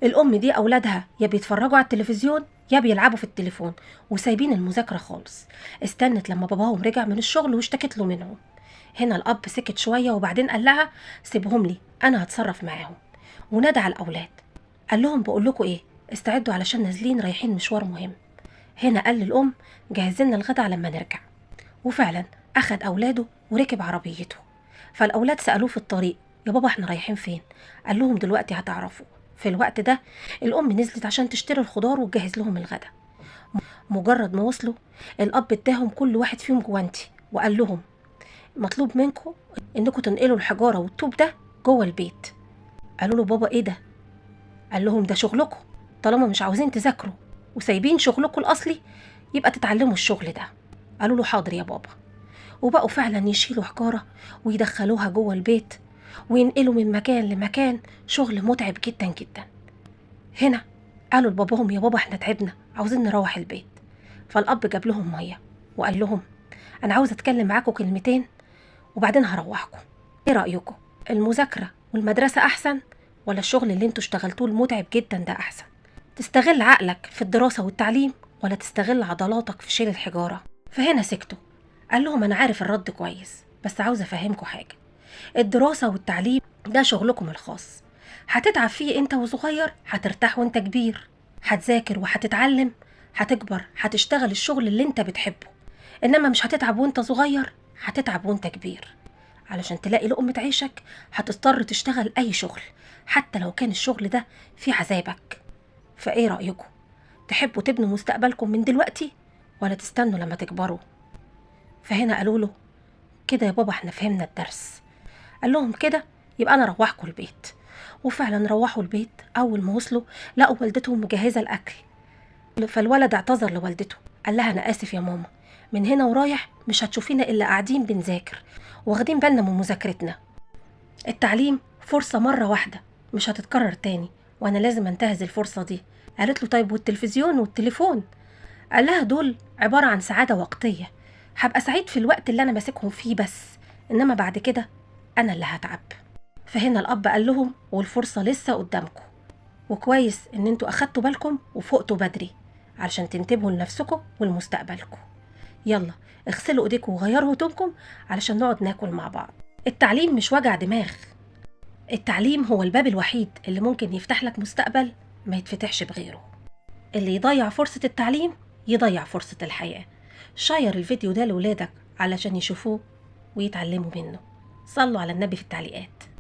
الام دي اولادها يا بيتفرجوا على التلفزيون يا بيلعبوا في التليفون وسايبين المذاكره خالص. استنت لما باباهم رجع من الشغل واشتكت له منهم. هنا الاب سكت شويه وبعدين قال لها سيبهم لي انا هتصرف معاهم. ونادى على الاولاد قال لهم بقول لكم ايه، استعدوا علشان نازلين رايحين مشوار مهم. هنا قال للام جهزلنا الغدا لما نرجع. وفعلا اخد اولاده وركب عربيته. فالاولاد سالوه في الطريق يا بابا احنا رايحين فين؟ قال لهم دلوقتي هتعرفوا. في الوقت ده الام نزلت عشان تشتري الخضار وتجهز لهم الغدا. مجرد ما وصلوا الاب اداهم كل واحد فيهم جوانتي وقال لهم مطلوب منكم انكم تنقلوا الحجاره والطوب ده جوه البيت. قالوا له بابا ايه ده؟ قال لهم ده شغلكم، طالما مش عاوزين تذاكروا وسايبين شغلكم الاصلي يبقى تتعلموا الشغل ده. قالوا له حاضر يا بابا. وبقوا فعلا يشيلوا حجاره ويدخلوها جوه البيت وينقلوا من مكان لمكان، شغل متعب جدا جدا. هنا قالوا لباباهم يا بابا احنا تعبنا عاوزين نروح البيت. فالاب جاب لهم ميه وقال لهم انا عاوز اتكلم معاكم كلمتين وبعدين هروحكم. ايه رايكم، المذاكره والمدرسه احسن ولا الشغل اللي انتوا اشتغلتوه المتعب جدا ده احسن؟ تستغل عقلك في الدراسه والتعليم ولا تستغل عضلاتك في شيل الحجاره؟ فهنا سكتوا. قال لهم انا عارف الرد كويس بس عاوز افهمكم حاجه. الدراسه والتعليم ده شغلكم الخاص، هتتعب فيه انت وصغير هترتاح وانت كبير. هتذاكر وهتتعلم، هتكبر هتشتغل الشغل اللي انت بتحبه. انما مش هتتعب وانت صغير، هتتعب وانت كبير. علشان تلاقي لقمة عيشك هتضطر تشتغل اي شغل حتى لو كان الشغل ده فيه عذابك. فايه رأيكم، تحبوا تبنوا مستقبلكم من دلوقتي ولا تستنوا لما تكبروا؟ فهنا قالوا له كده يا بابا احنا فهمنا الدرس. قال لهم كده يبقى انا روحكم البيت. وفعلا روحوا البيت. اول ما وصلوا لقوا والدتهم مجهزه الاكل. فالولد اعتذر لوالدته قال لها انا اسف يا ماما، من هنا ورايح مش هتشوفينا الا قاعدين بنذاكر واخدين بالنا من مذاكرتنا. التعليم فرصه مره واحده مش هتتكرر تاني وانا لازم انتهز الفرصه دي. قالت له طيب والتلفزيون والتليفون؟ قال لها دول عباره عن سعاده وقتيه، هبقى سعيد في الوقت اللي انا ماسكهم فيه بس، انما بعد كده انا اللي هتعب. فهنا الاب قال لهم والفرصه لسه قدامكم، وكويس ان انتوا اخدتوا بالكم وفقتوا بدري علشان تنتبهوا لنفسكم ولمستقبلكم. يلا اغسلوا ايديكم وغيروا هدومكم علشان نقعد ناكل مع بعض. التعليم مش وجع دماغ، التعليم هو الباب الوحيد اللي ممكن يفتح لك مستقبل ما يتفتحش بغيره. اللي يضيع فرصة التعليم يضيع فرصة الحياة. شير الفيديو ده لولادك علشان يشوفوه ويتعلموا منه. صلوا على النبي في التعليقات.